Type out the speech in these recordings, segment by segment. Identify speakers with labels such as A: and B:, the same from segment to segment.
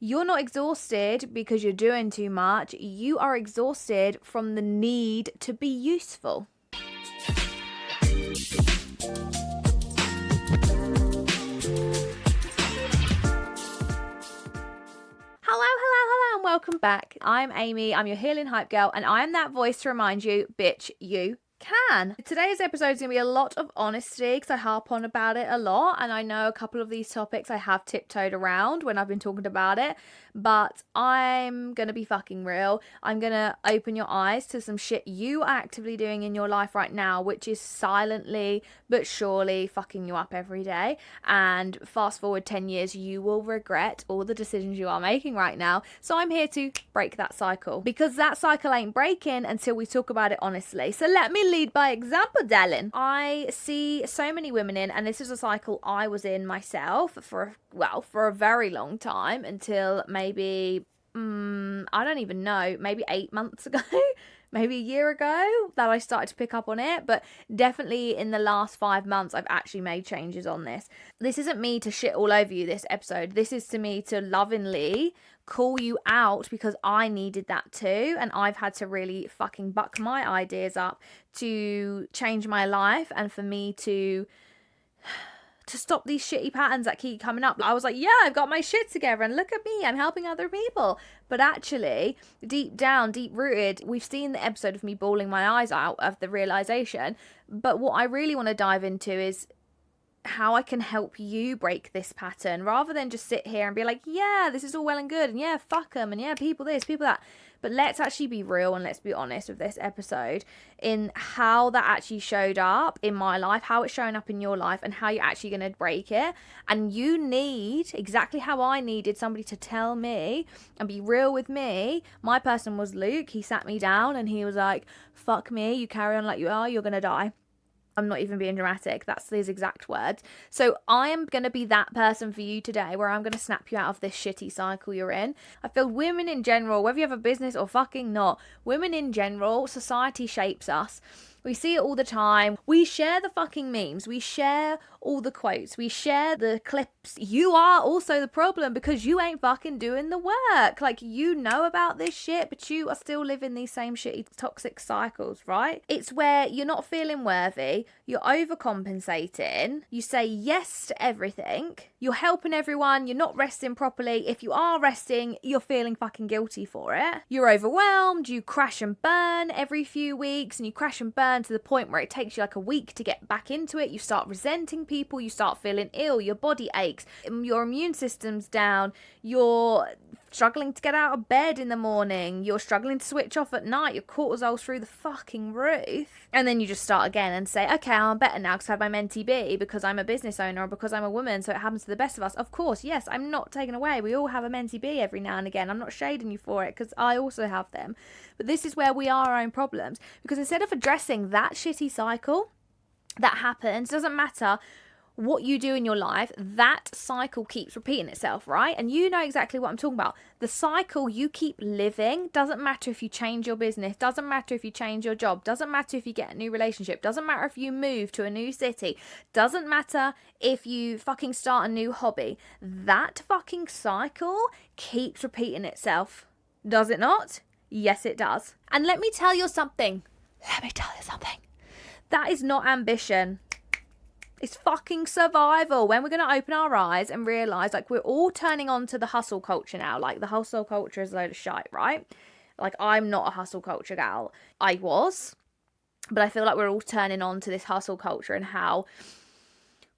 A: You're not exhausted because you're doing too much. You are exhausted from the need to be useful. Hello, and welcome back. I'm Amy, I'm your healing hype girl, and I am that voice to remind you, bitch, you can. Today's episode is going to be a lot of honesty because I harp on about it a lot, and I know a couple of these topics I have tiptoed around when I've been talking about it, but I'm going to be fucking real. I'm going to open your eyes to some shit you are actively doing in your life right now, which is silently but surely fucking you up every day, and fast forward 10 years, you will regret all the decisions you are making right now. So I'm here to break that cycle, because that cycle ain't breaking until we talk about it honestly. So let me lead by example, darling. I see so many women in, and this is a cycle I was in myself for a very long time, until maybe, I don't even know, maybe 8 months ago, maybe a year ago, that I started to pick up on it. But definitely in the last 5 months, I've actually made changes on this. This isn't me to shit all over you, this episode. This is to me to lovingly call you out, because I needed that too, and I've had to really fucking buck my ideas up to change my life, and for me to stop these shitty patterns that keep coming up. I was like, yeah, I've got my shit together and look at me, I'm helping other people. But actually, deep down, deep rooted, we've seen the episode of me bawling my eyes out of the realization. But what I really want to dive into is how I can help you break this pattern, rather than just sit here and be like, yeah, this is all well and good, and yeah, fuck them, and yeah, people this, people that. But let's actually be real and let's be honest with this episode in how that actually showed up in my life, how it's showing up in your life, and how you're actually going to break it. And you need, exactly how I needed somebody to tell me and be real with me. My person was Luke. He sat me down and he was like, fuck me, you carry on like you are, you're going to die. I'm not even being dramatic. That's his exact words. So I am going to be that person for you today, where I'm going to snap you out of this shitty cycle you're in. I feel women in general, whether you have a business or fucking not, women in general, society shapes us. We see it all the time. We share the fucking memes. We share all the quotes. We share the clips. You are also the problem, because you ain't fucking doing the work. Like, you know about this shit, but you are still living these same shitty toxic cycles, right? It's where you're not feeling worthy. You're overcompensating. You say yes to everything. You're helping everyone. You're not resting properly. If you are resting, you're feeling fucking guilty for it. You're overwhelmed. You crash and burn every few weeks, and you crash and burn to the point where it takes you like a week to get back into it. You start resenting people, you start feeling ill, your body aches, your immune system's down, you're struggling to get out of bed in the morning, you're struggling to switch off at night, your cortisol's through the fucking roof. And then you just start again and say, okay, I'm better now because I have my mentee B, because I'm a business owner, or because I'm a woman, so it happens to the best of us. Of course, yes, I'm not taking away, we all have a mentee B every now and again. I'm not shading you for it, because I also have them. But this is where we are our own problems, because instead of addressing that shitty cycle that happens, doesn't matter what you do in your life, that cycle keeps repeating itself, right? And you know exactly what I'm talking about. The cycle you keep living, doesn't matter if you change your business, doesn't matter if you change your job, doesn't matter if you get a new relationship, doesn't matter if you move to a new city, doesn't matter if you fucking start a new hobby. That fucking cycle keeps repeating itself. Does it not? Yes, it does. And let me tell you something. That is not ambition. It's fucking survival. When we're going to open our eyes and realise, like, we're all turning on to the hustle culture now. Like, the hustle culture is a load of shite, right? Like, I'm not a hustle culture gal. I was. But I feel like we're all turning on to this hustle culture and how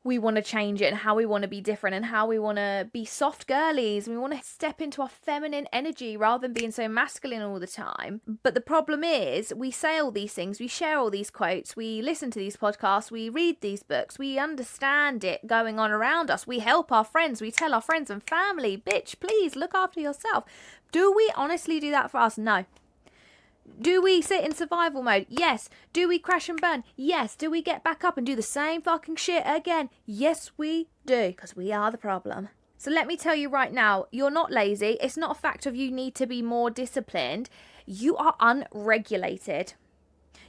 A: we want to change it, and how we want to be different, and how we want to be soft girlies, and we want to step into our feminine energy rather than being so masculine all the time. But the problem is, we say all these things, we share all these quotes, we listen to these podcasts, we read these books, we understand it going on around us, we help our friends, we tell our friends and family, bitch, please look after yourself. Do we honestly do that for us? No. Do we sit in survival mode? Yes. Do we crash and burn? Yes. Do we get back up and do the same fucking shit again? Yes, we do, because we are the problem. So let me tell you right now, you're not lazy. It's not a fact of you need to be more disciplined. You are unregulated.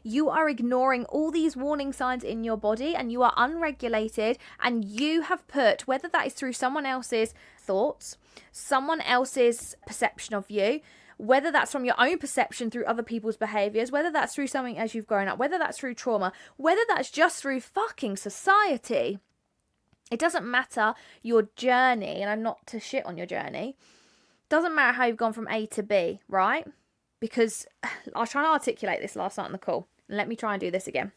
A: You are ignoring all these warning signs in your body, and you are unregulated, and you have put, whether that is through someone else's thoughts, someone else's perception of you, whether that's from your own perception through other people's behaviors, whether that's through something as you've grown up, whether that's through trauma, whether that's just through fucking society. It doesn't matter your journey, and I'm not to shit on your journey. Doesn't matter how you've gone from A to B, right? Because I was trying to articulate this last night on the call. And let me try and do this again.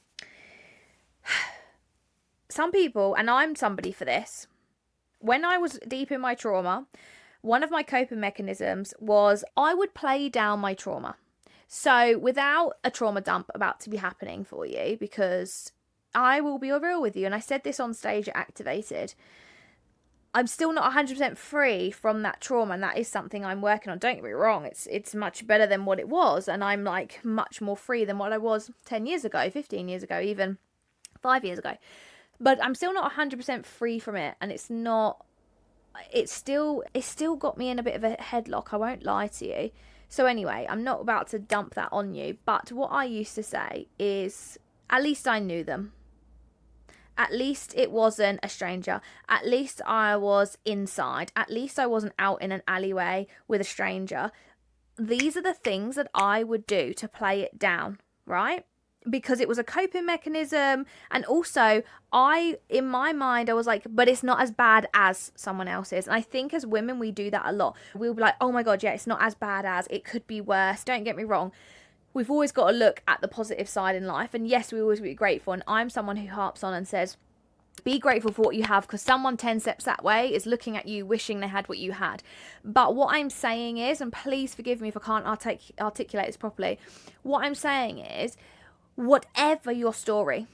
A: Some people, and I'm somebody for this, when I was deep in my trauma, one of my coping mechanisms was I would play down my trauma. So without a trauma dump about to be happening for you, because I will be real with you, and I said this on stage at Activated, I'm still not 100% free from that trauma, and that is something I'm working on. Don't get me wrong, it's much better than what it was, and I'm like much more free than what I was 10 years ago, 15 years ago, even 5 years ago. But I'm still not 100% free from it, and it's still got me in a bit of a headlock, I won't lie to you. So anyway, I'm not about to dump that on you, but what I used to say is, at least I knew them. At least it wasn't a stranger. At least I was inside. At least I wasn't out in an alleyway with a stranger. These are the things that I would do to play it down, right? Because it was a coping mechanism, and also in my mind I was like, but it's not as bad as someone else's. And I think as women we do that a lot. We'll be like, oh my god, yeah, it's not as bad as, it could be worse. Don't get me wrong, we've always got to look at the positive side in life, and yes, we always be grateful. And I'm someone who harps on and says, be grateful for what you have, because someone 10 steps that way is looking at you wishing they had what you had. But what I'm saying is, and please forgive me if I can't articulate this properly, what I'm saying is, whatever your story,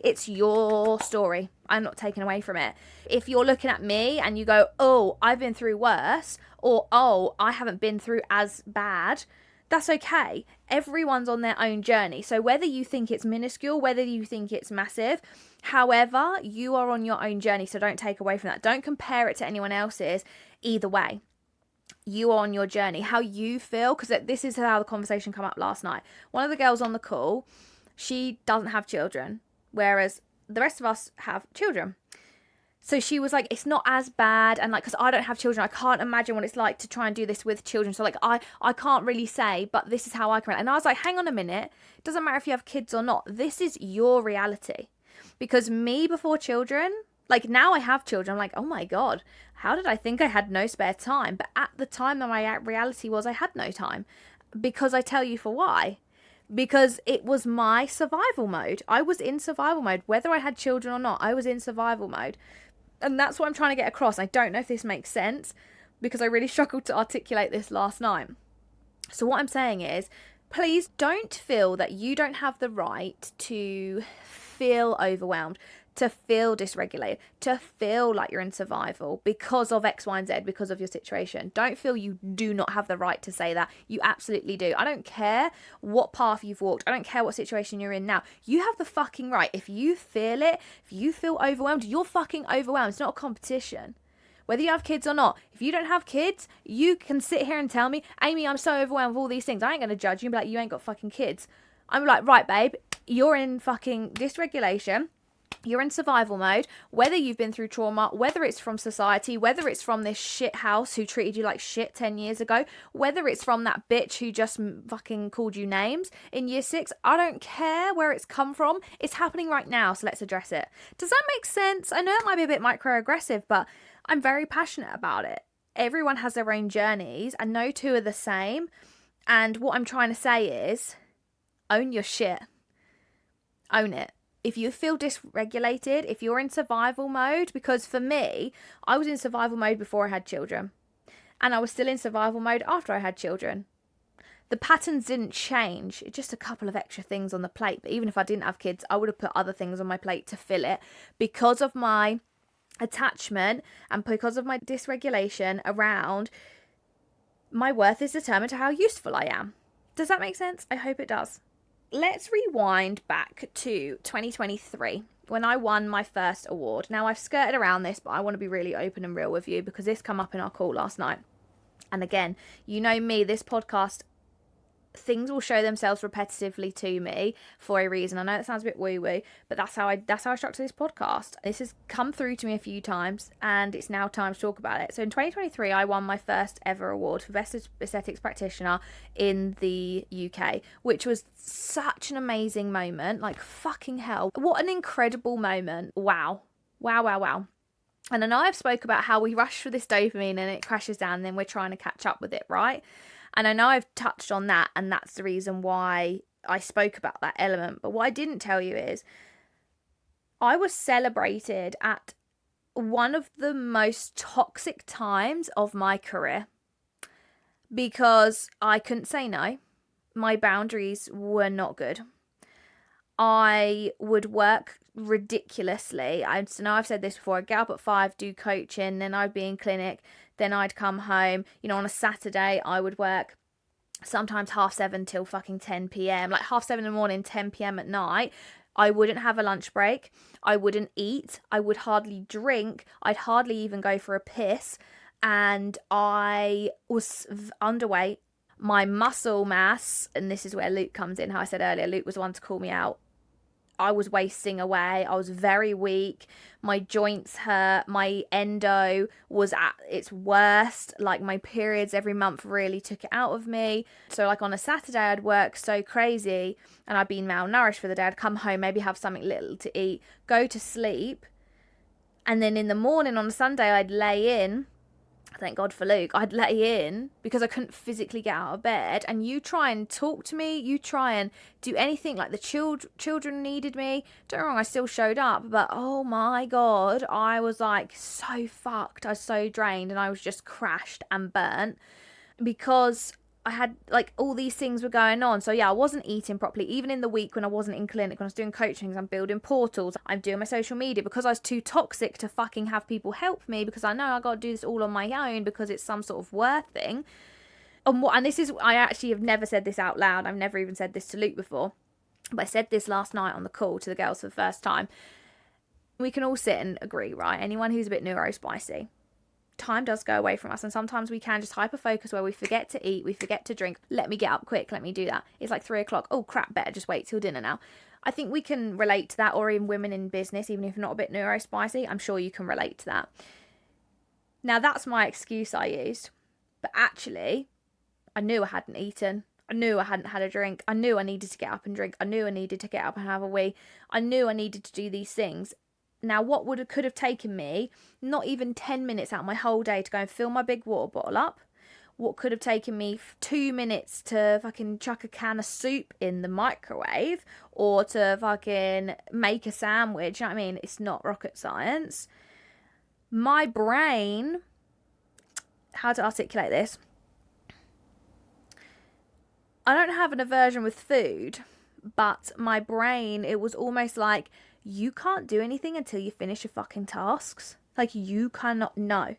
A: it's your story. I'm not taking away from it. If you're looking at me and you go, oh, I've been through worse, or oh, I haven't been through as bad, that's okay. Everyone's on their own journey. So whether you think it's minuscule, whether you think it's massive, however, you are on your own journey. So don't take away from that. Don't compare it to anyone else's either way. You are on your journey, how you feel, because this is how the conversation came up last night. One of the girls on the call, she doesn't have children, whereas the rest of us have children. So she was like, it's not as bad, and like, because I don't have children, I can't imagine what it's like to try and do this with children. So like, I can't really say, but this is how I can. And I was like, hang on a minute, it doesn't matter if you have kids or not. This is your reality. Because me before children, like now I have children, I'm like, oh my God, how did I think I had no spare time? But at the time, my reality was I had no time. Because I tell you for why. Because it was my survival mode. I was in survival mode. Whether I had children or not, I was in survival mode. And that's what I'm trying to get across. I don't know if this makes sense, because I really struggled to articulate this last night. So what I'm saying is, please don't feel that you don't have the right to feel overwhelmed, to feel dysregulated, to feel like you're in survival because of X, Y, and Z, because of your situation. Don't feel you do not have the right to say that. You absolutely do. I don't care what path you've walked. I don't care what situation you're in now. You have the fucking right. If you feel it, if you feel overwhelmed, you're fucking overwhelmed. It's not a competition. Whether you have kids or not. If you don't have kids, you can sit here and tell me, Amy, I'm so overwhelmed with all these things. I ain't going to judge you and be like, you ain't got fucking kids. I'm like, right, babe, you're in fucking dysregulation. You're in survival mode, whether you've been through trauma, whether it's from society, whether it's from this shit house who treated you like shit 10 years ago, whether it's from that bitch who just fucking called you names in year 6. I don't care where it's come from. It's happening right now, so let's address it. Does that make sense? I know it might be a bit microaggressive, but I'm very passionate about it. Everyone has their own journeys, and no two are the same. And what I'm trying to say is, own your shit. Own it. If you feel dysregulated, if you're in survival mode, because for me, I was in survival mode before I had children, and I was still in survival mode after I had children. The patterns didn't change, just a couple of extra things on the plate. But even if I didn't have kids, I would have put other things on my plate to fill it, because of my attachment and because of my dysregulation around my worth is determined to how useful I am. Does that make sense? I hope it does. Let's rewind back to 2023 when I won my first award. Now, I've skirted around this, but I want to be really open and real with you because this came up in our call last night. And again, you know me, this podcast things will show themselves repetitively to me for a reason. I know it sounds a bit woo-woo, but that's how I structure this podcast. This has come through to me a few times, and it's now time to talk about it. So in 2023, I won my first ever award for Best Aesthetics Practitioner in the UK, which was such an amazing moment. Like, fucking hell. What an incredible moment. Wow. Wow, wow, wow. And I know I've spoke about how we rush for this dopamine and it crashes down, and then we're trying to catch up with it, right? And I know I've touched on that, and that's the reason why I spoke about that element. But what I didn't tell you is I was celebrated at one of the most toxic times of my career because I couldn't say no. My boundaries were not good. I would work ridiculously. I know I've said this before. I'd get up at 5, do coaching, then I'd be in clinic, then I'd come home. You know, on a Saturday I would work sometimes 7:30 till fucking 10 p.m. like 7:30 in the morning, 10 p.m. at night. I wouldn't have a lunch break. I wouldn't eat. I would hardly drink. I'd hardly even go for a piss. And I was underweight. My muscle mass, and this is where Luke comes in, how I said earlier, Luke was the one to call me out. I was wasting away. I was very weak. My joints hurt. My endo was at its worst. Like, my periods every month really took it out of me. So like on a Saturday, I'd work so crazy and I'd been malnourished for the day. I'd come home, maybe have something little to eat, go to sleep. And then in the morning on a Sunday, I'd lay in. Thank God for Luke. I'd lay in because I couldn't physically get out of bed, and you try and talk to me, you try and do anything, like the children needed me. Don't get me wrong, I still showed up, but oh my God, I was like so fucked. I was so drained, and I was just crashed and burnt because I had like all these things were going on. So yeah, I wasn't eating properly. Even in the week when I wasn't in clinic, when I was doing coachings, I'm building portals, I'm doing my social media because I was too toxic to fucking have people help me, because I know I got to do this all on my own because it's some sort of worth thing. And this is, I actually have never said this out loud. I've never even said this to Luke before, but I said this last night on the call to the girls for the first time. We can all sit and agree, right? Anyone who's a bit neurospicy, time does go away from us, and sometimes we can just hyper focus where we forget to eat, we forget to drink. Let me get up quick, let me do that. It's like 3 o'clock. Oh crap, better just wait till dinner now. I think we can relate to that, or even women in business, even if you're not a bit neurospicy, I'm sure you can relate to that. Now that's my excuse I used, but actually I knew I hadn't eaten. I knew I hadn't had a drink. I knew I needed to get up and drink. I knew I needed to get up and have a wee. I knew I needed to do these things. Now, what could have taken me not even 10 minutes out of my whole day to go and fill my big water bottle up? What could have taken me 2 minutes to fucking chuck a can of soup in the microwave, or to fucking make a sandwich? You know what I mean? It's not rocket science. My brain, how to articulate this? I don't have an aversion with food, but my brain, it was almost like, you can't do anything until you finish your fucking tasks. Like, you cannot, no.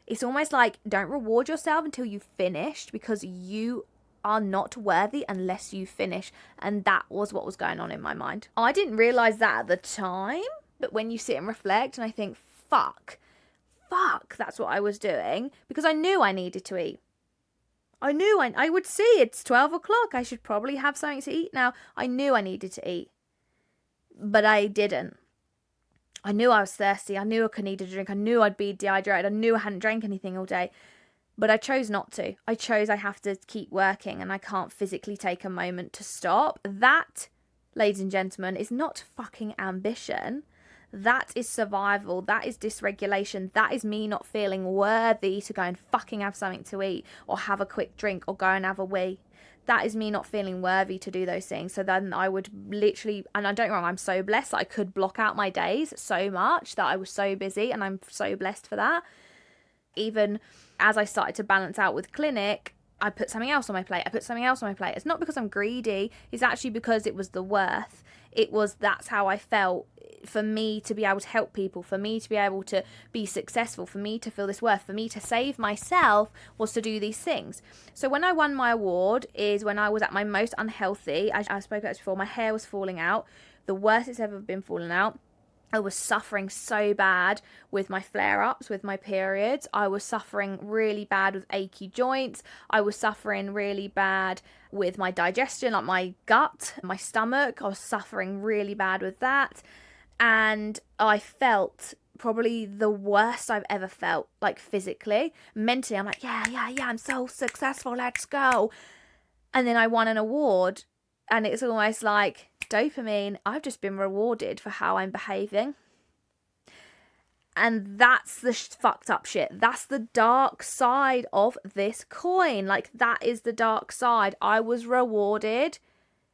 A: It's almost like, don't reward yourself until you've finished, because you are not worthy unless you finish. And that was what was going on in my mind. I didn't realise that at the time, but when you sit and reflect and I think, fuck, that's what I was doing, because I knew I needed to eat. I knew I would see it's 12 o'clock. I should probably have something to eat now. I knew I needed to eat. But I didn't. I knew I was thirsty. I knew I needed a drink. I knew I'd be dehydrated. I knew I hadn't drank anything all day. But I chose not to. I chose I have to keep working, and I can't physically take a moment to stop. That, ladies and gentlemen, is not fucking ambition. That is survival. That is dysregulation. That is me not feeling worthy to go and fucking have something to eat, or have a quick drink, or go and have a wee. That is me not feeling worthy to do those things. So then I would literally, and I don't get me wrong, I'm so blessed that I could block out my days so much, that I was so busy, and I'm so blessed for that. Even as I started to balance out with clinic, I put something else on my plate. It's not because I'm greedy. It's actually because it was the worth. That's how I felt. For me to be able to help people, for me to be able to be successful, for me to feel this worth, for me to save myself, was to do these things. So when I won my award is when I was at my most unhealthy. As I spoke about this before, my hair was falling out, the worst it's ever been falling out. I was suffering so bad with my flare-ups, with my periods. I was suffering really bad with achy joints. I was suffering really bad with my digestion, like my gut, my stomach. I was suffering really bad with that. And I felt probably the worst I've ever felt, like physically. Mentally, I'm like, yeah, I'm so successful, let's go. And then I won an award, and it's almost like dopamine. I've just been rewarded for how I'm behaving. And that's the fucked up shit. That's the dark side of this coin. Like, that is the dark side. I was rewarded.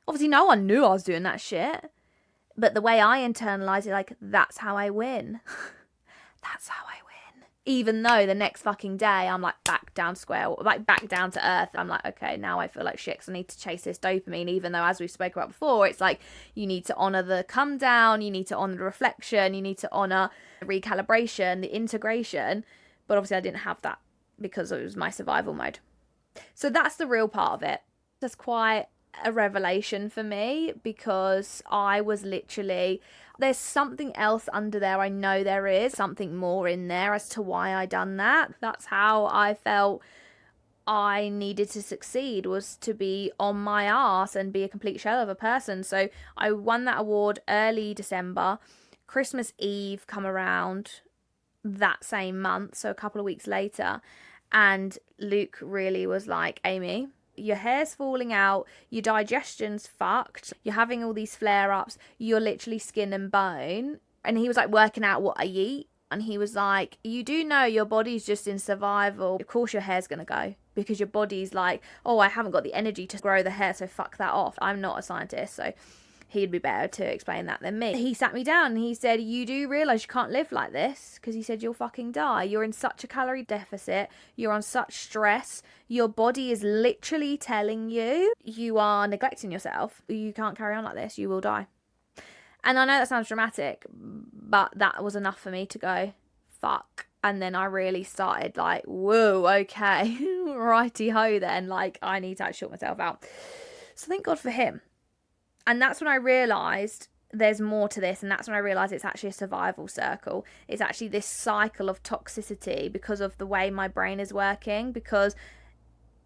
A: Obviously, no one knew I was doing that shit. But the way I internalize it, like, that's how I win. That's how I win. Even though the next fucking day I'm like back down to earth. I'm like, okay, now I feel like shit because I need to chase this dopamine. Even though, as we spoke about before, it's like you need to honor the come down, you need to honor the reflection, you need to honor the recalibration, the integration. But obviously I didn't have that because it was my survival mode. So that's the real part of it. That's quite a revelation for me, because I was literally, there's something else under there. I know there is something more in there as to why I done that. That's how I felt I needed to succeed, was to be on my ass and be a complete shell of a person. So I won that award early December. Christmas Eve come around that same month, so a couple of weeks later, and Luke really was like, Amy, your hair's falling out, your digestion's fucked, you're having all these flare-ups, you're literally skin and bone. And he was like working out what I eat, and he was like, you do know your body's just in survival. Of course your hair's gonna go, because your body's like, oh, I haven't got the energy to grow the hair, so fuck that off. I'm not a scientist, so he'd be better to explain that than me. He sat me down and he said, you do realise you can't live like this, because he said you'll fucking die. You're in such a calorie deficit. You're on such stress. Your body is literally telling you you are neglecting yourself. You can't carry on like this. You will die. And I know that sounds dramatic, but that was enough for me to go, fuck. And then I really started like, whoa, okay, righty ho then. Like, I need to actually sort myself out. So thank God for him. And that's when I realised there's more to this. And that's when I realised it's actually a survival circle. It's actually this cycle of toxicity because of the way my brain is working. Because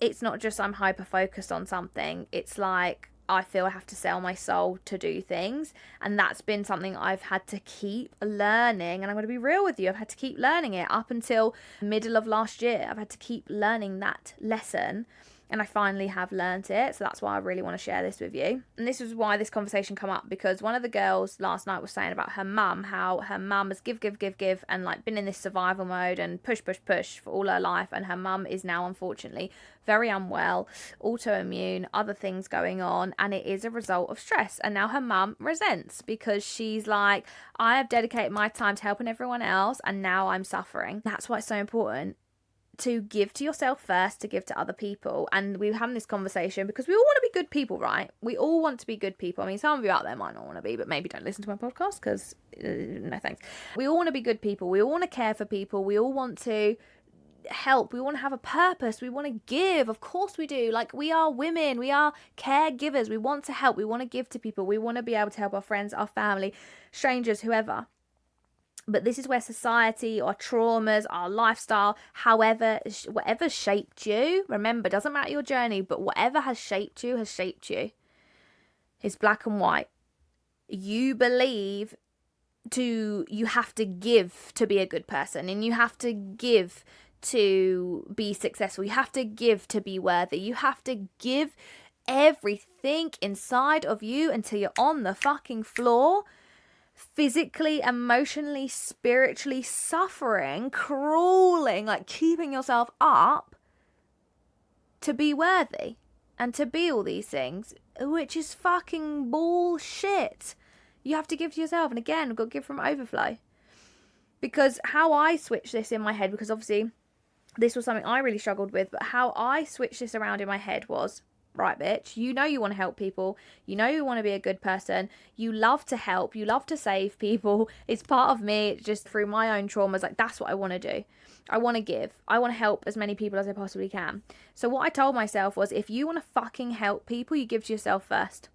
A: it's not just I'm hyper-focused on something. It's like I feel I have to sell my soul to do things. And that's been something I've had to keep learning. And I'm going to be real with you. I've had to keep learning it up until middle of last year. I've had to keep learning that lesson. And I finally have learnt it. So that's why I really want to share this with you. And this is why this conversation come up, because one of the girls last night was saying about her mum, how her mum has give, and like been in this survival mode and push for all her life. And her mum is now, unfortunately, very unwell, autoimmune, other things going on. And it is a result of stress. And now her mum resents because she's like, I have dedicated my time to helping everyone else, and now I'm suffering. That's why it's so important to give to yourself first, to give to other people. And we're having this conversation because we all want to be good people, right? We all want to be good people. I mean, some of you out there might not want to be, but maybe don't listen to my podcast because no thanks. We all want to be good people. We all want to care for people. We all want to help. We want to have a purpose. We want to give. Of course we do. Like, we are women. We are caregivers. We want to help. We want to give to people. We want to be able to help our friends, our family, strangers, whoever. But this is where society, our traumas, our lifestyle, whatever shaped you, remember, doesn't matter your journey, but whatever has shaped you. It's black and white. You believe you have to give to be a good person, and you have to give to be successful. You have to give to be worthy. You have to give everything inside of you until you're on the fucking floor, physically, emotionally, spiritually suffering, crawling, like keeping yourself up to be worthy and to be all these things, which is fucking bullshit. You have to give to yourself. And again, we've got to give from overflow. Because how I switched this in my head, because obviously this was something I really struggled with, but how I switched this around in my head was, right, bitch, you know you want to help people. You know you want to be a good person. You love to help. You love to save people. It's part of me. It's just through my own traumas. Like, that's what I want to do. I want to give. I want to help as many people as I possibly can. So what I told myself was, if you want to fucking help people, you give to yourself first.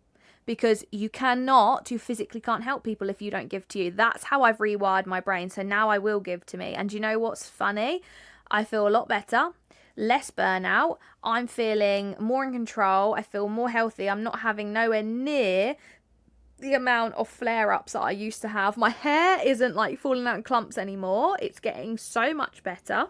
A: because you physically can't help people if you don't give to you. That's how I've rewired my brain. So now I will give to me. And you know what's funny? I feel a lot better, less burnout. I'm feeling more in control. I feel more healthy. I'm not having nowhere near the amount of flare-ups that I used to have. My hair isn't like falling out in clumps anymore. It's getting so much better.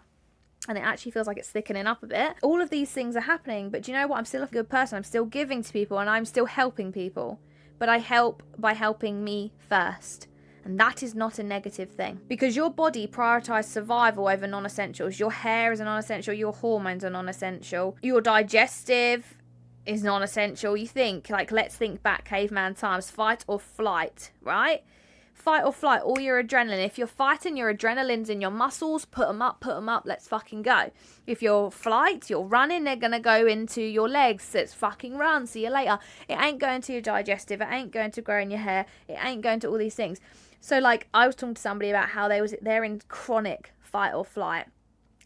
A: And it actually feels like it's thickening up a bit. All of these things are happening, but do you know what? I'm still a good person. I'm still giving to people and I'm still helping people. But I help by helping me first. And that is not a negative thing. Because your body prioritizes survival over non-essentials. Your hair is a non-essential. Your hormones are non-essential. Your digestive is non-essential. You think, like, let's think back caveman times. Fight or flight, right? Fight or flight, all your adrenaline. If you're fighting, your adrenaline's in your muscles. Put them up, let's fucking go. If you're flight, you're running, they're gonna go into your legs. Let's fucking run, see you later. It ain't going to your digestive, it ain't going to growing your hair, it ain't going to all these things. So like, I was talking to somebody about how they're in chronic fight or flight,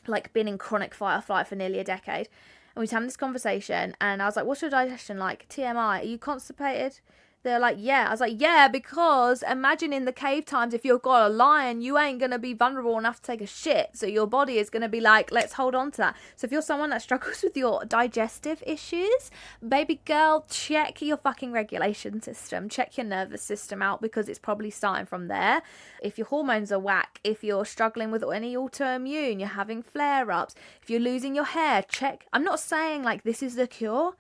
A: like been in chronic fight or flight for nearly a decade. And we was having this conversation and I was like, what's your digestion like? TMI, are you constipated? They're like, yeah. I was like, yeah, because imagine in the cave times, if you've got a lion, you ain't going to be vulnerable enough to take a shit. So your body is going to be like, let's hold on to that. So if you're someone that struggles with your digestive issues, baby girl, check your fucking regulation system. Check your nervous system out, because it's probably starting from there. If your hormones are whack, if you're struggling with any autoimmune, you're having flare-ups, if you're losing your hair, check. I'm not saying like this is the cure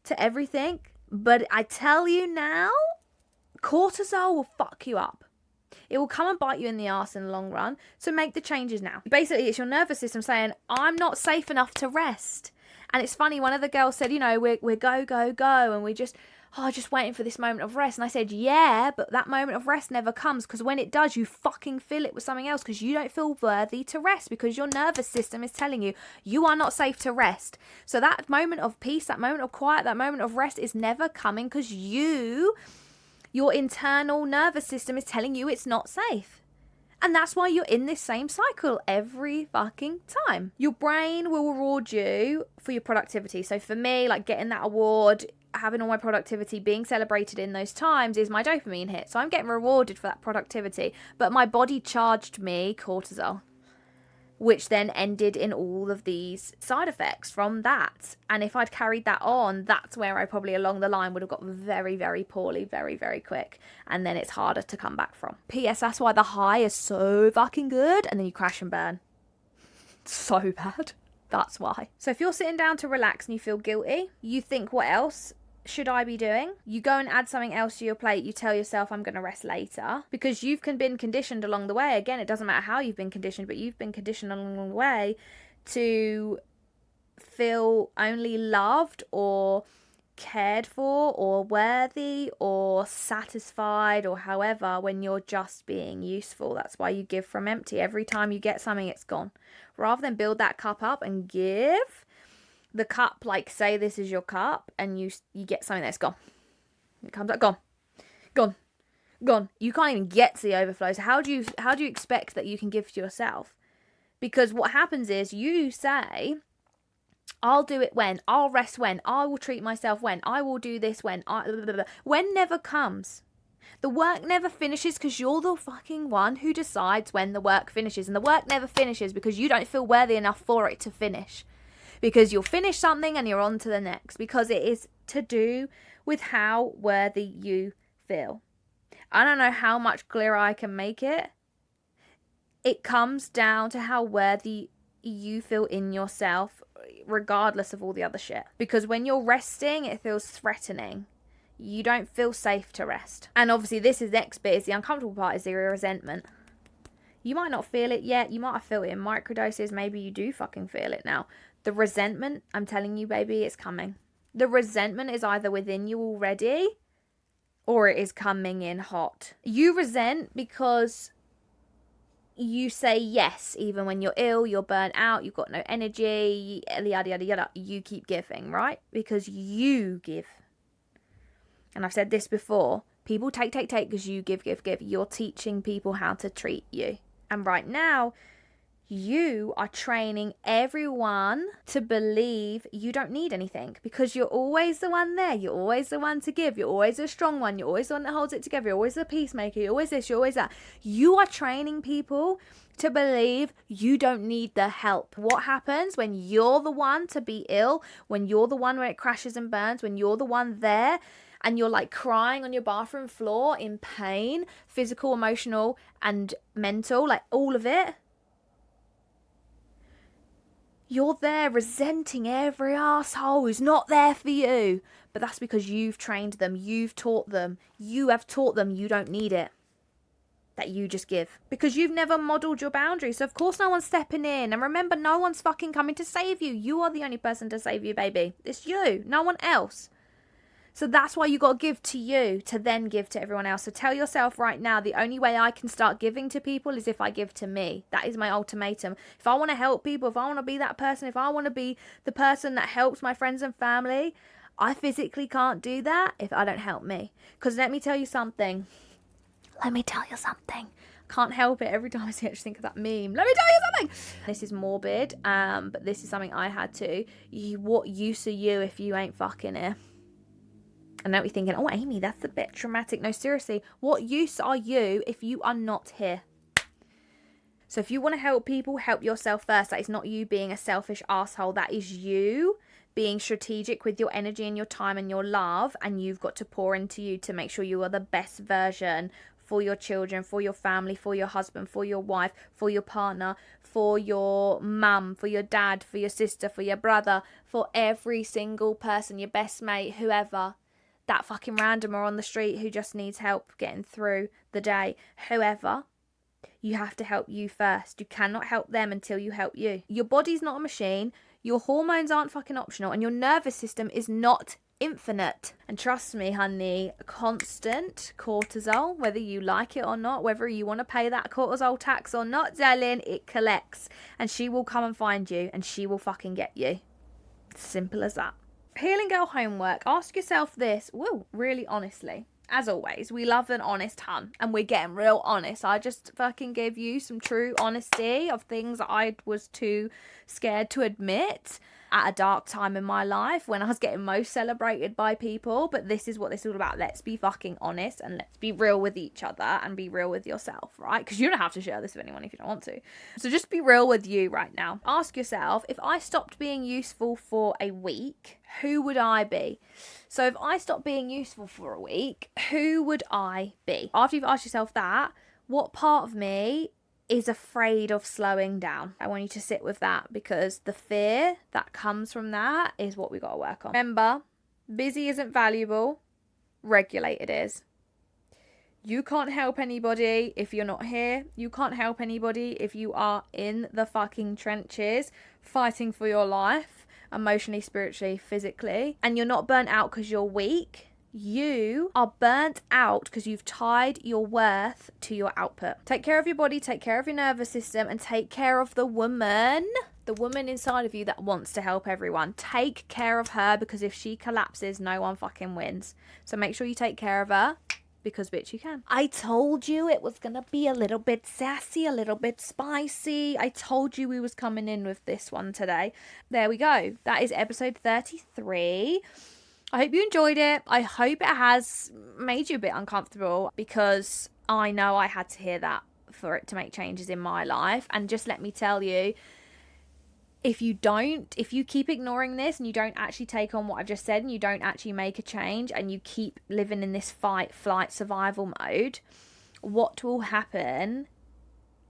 A: to everything. But I tell you now, cortisol will fuck you up. It will come and bite you in the arse in the long run. So make the changes now. Basically, it's your nervous system saying, I'm not safe enough to rest. And it's funny, one of the girls said, you know, we're go, go, go. And we just waiting for this moment of rest. And I said, yeah, but that moment of rest never comes, because when it does, you fucking fill it with something else, because you don't feel worthy to rest, because your nervous system is telling you you are not safe to rest. So that moment of peace, that moment of quiet, that moment of rest is never coming, because your internal nervous system is telling you it's not safe. And that's why you're in this same cycle every fucking time. Your brain will reward you for your productivity. So for me, like getting that award, having all my productivity, being celebrated in those times is my dopamine hit. So I'm getting rewarded for that productivity. But my body charged me cortisol, which then ended in all of these side effects from that. And if I'd carried that on, that's where I probably along the line would have got very, very poorly, very, very quick. And then it's harder to come back from. P.S. That's why the high is so fucking good. And then you crash and burn. So bad. That's why. So if you're sitting down to relax and you feel guilty, you think, what else should I be doing? You go and add something else to your plate. You tell yourself, I'm going to rest later, because you've been conditioned along the way. Again, it doesn't matter how you've been conditioned, but you've been conditioned along the way to feel only loved or cared for or worthy or satisfied or however when you're just being useful. That's why you give from empty. Every time you get something, it's gone. Rather than build that cup up and give the cup, like say this is your cup, and you get something that's gone. It comes up, gone. You can't even get to the overflow. So how do you expect that you can give to yourself? Because what happens is you say, I'll do it when, I'll rest when, I will treat myself when, I will do this when, when never comes. The work never finishes, because you're the fucking one who decides when the work finishes. And the work never finishes because you don't feel worthy enough for it to finish. Because you'll finish something and you're on to the next. Because it is to do with how worthy you feel. I don't know how much clearer I can make it. It comes down to how worthy you feel in yourself, regardless of all the other shit. Because when you're resting, it feels threatening. You don't feel safe to rest. And obviously this is the next bit, is the uncomfortable part, is the resentment. You might not feel it yet. You might have felt it in microdoses. Maybe you do fucking feel it now. The resentment, I'm telling you, baby, it's coming. The resentment is either within you already or it is coming in hot. You resent because you say yes, even when you're ill, you're burnt out, you've got no energy, yada, yada, yada. You keep giving, right? Because you give. And I've said this before. People take because you give. You're teaching people how to treat you. And right now, You are training everyone to believe you don't need anything because you're always the one there. You're always the one to give. You're always a strong one. You're always the one that holds it together. You're always the peacemaker. You're always this. You're always that. You are training people to believe you don't need the help. What happens when you're the one to be ill, when you're the one where it crashes and burns, when you're the one there and you're like crying on your bathroom floor in pain, physical, emotional, and mental, like all of it? You're there resenting every asshole who's not there for you. But that's because you've trained them. You've taught them. You have taught them you don't need it. That you just give. Because you've never modelled your boundaries. So of course no one's stepping in. And remember, no one's fucking coming to save you. You are the only person to save you, baby. It's you. No one else. So that's why you got to give to you to then give to everyone else. So tell yourself right now, the only way I can start giving to people is if I give to me. That is my ultimatum. If I want to help people, if I want to be that person, if I want to be the person that helps my friends and family, I physically can't do that if I don't help me. Because let me tell you something. Can't help it. Every time I see it, I just think of that meme. Let me tell you something. This is morbid, but this is something I had to. What use are you if you ain't fucking here? I know what you're thinking, oh, Amy, that's a bit traumatic. No, seriously, what use are you if you are not here? So if you want to help people, help yourself first. That is not you being a selfish asshole. That is you being strategic with your energy and your time and your love. And you've got to pour into you to make sure you are the best version for your children, for your family, for your husband, for your wife, for your partner, for your mum, for your dad, for your sister, for your brother, for every single person, your best mate, whoever. That fucking randomer on the street who just needs help getting through the day. Whoever, you have to help you first. You cannot help them until you help you. Your body's not a machine. Your hormones aren't fucking optional. And your nervous system is not infinite. And trust me, honey, constant cortisol, whether you like it or not, whether you want to pay that cortisol tax or not, darling, it collects. And she will come and find you and she will fucking get you. Simple as that. Healing Girl homework. Ask yourself this. Woo, really honestly. As always, we love an honest hun. And we're getting real honest. I just fucking gave you some true honesty of things that I was too scared to admit at a dark time in my life when I was getting most celebrated by people. But this is what this is all about. Let's be fucking honest and let's be real with each other and be real with yourself, right? Because you don't have to share this with anyone if you don't want to. So just be real with you right now. Ask yourself, if I stopped being useful for a week, who would I be? So if I stopped being useful for a week, who would I be? After you've asked yourself that, what part of me is afraid of slowing down? I want you to sit with that because the fear that comes from that is what we got to work on. Remember, busy isn't valuable, regulated is. You can't help anybody if you're not here. You can't help anybody if you are in the fucking trenches fighting for your life, emotionally, spiritually, physically, and you're not burnt out because you're weak. You are burnt out because you've tied your worth to your output. Take care of your body, take care of your nervous system, and take care of the woman inside of you that wants to help everyone. Take care of her because if she collapses, no one fucking wins. So make sure you take care of her because, bitch, you can. I told you it was going to be a little bit sassy, a little bit spicy. I told you we was coming in with this one today. There we go. That is episode 33. I hope you enjoyed it. I hope it has made you a bit uncomfortable because I know I had to hear that for it to make changes in my life. And just let me tell you, if you keep ignoring this and you don't actually take on what I've just said and you don't actually make a change and you keep living in this fight, flight, survival mode, what will happen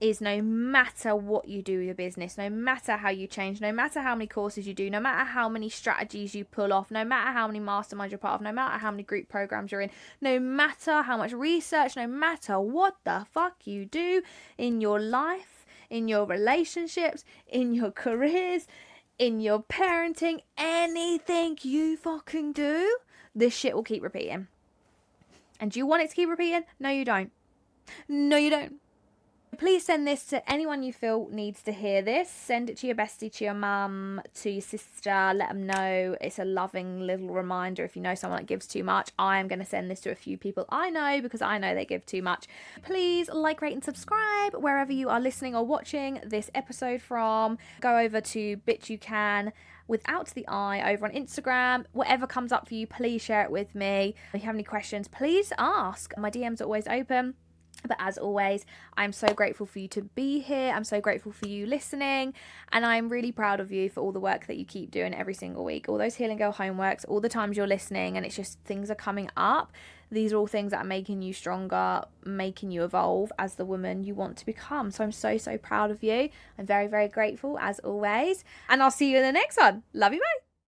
A: is no matter what you do with your business, no matter how you change, no matter how many courses you do, no matter how many strategies you pull off, no matter how many masterminds you're part of, no matter how many group programs you're in, no matter how much research, no matter what the fuck you do in your life, in your relationships, in your careers, in your parenting, anything you fucking do, this shit will keep repeating. And do you want it to keep repeating? No, you don't. No, you don't. Please send this to anyone you feel needs to hear this. Send it to your bestie, to your mum, to your sister. Let them know. It's a loving little reminder. If you know someone that gives too much, I am going to send this to a few people I know because I know they give too much. Please like, rate and subscribe wherever you are listening or watching this episode from. Go over to Bitch You Can without the I over on Instagram. Whatever comes up for you, please share it with me. If you have any questions, please ask. My DMs are always open. But as always, I'm so grateful for you to be here. I'm so grateful for you listening. And I'm really proud of you for all the work that you keep doing every single week. All those Healing Girl homeworks, all the times you're listening and it's just things are coming up. These are all things that are making you stronger, making you evolve as the woman you want to become. So I'm so proud of you. I'm very, very grateful as always. And I'll see you in the next one. Love you, bye.